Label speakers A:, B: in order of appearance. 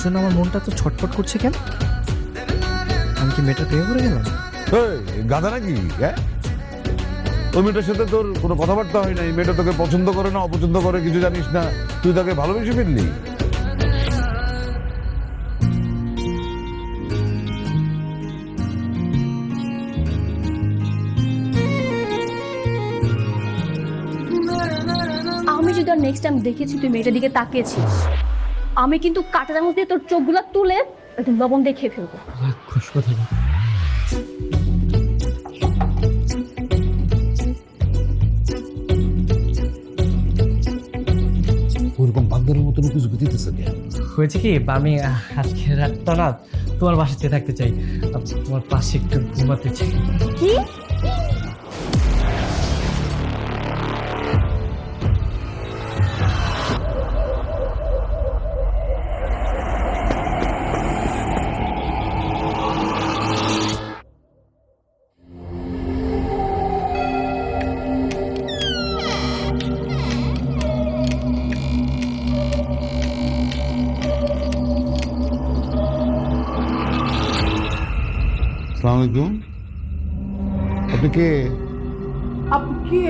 A: জন্য আমার মনটা তো ছটফট করছে কেন? আমি কি মেয়েটা প্রেমে পড়ে গেলাম?
B: গাধা নাকি? হ্যাঁ, ওই মেয়েটার সাথে তোর কোনো কথাবার্তা হয় নাই, মেয়েটা তোকে পছন্দ করে না অপছন্দ করে কিছু জানিস না, তুই তাকে ভালোবেসে ফেললি?
C: আমি যদি আর নেক্সট টাইম দেখেছি তুই মেয়েটার দিকে তাকিয়েছিস, আমি কিন্তু কাঁটা চামচ দিয়ে তোর চোখগুলো তুলে একদম লবণ দিয়ে খেয়ে ফেলবো।
A: খুশ কথা বল।
B: ওরকম বান্দারের মতন কিছু দিতেছে।
A: হয়েছে কি, আমি আজকে রাতটা না তোমার বাসাতে থাকতে চাই, তোমার পাশে একটু ঘুমাতে চাই।
C: কি?
B: আসসালামু আলাইকুম। আপনি কে?
D: আপনি কে?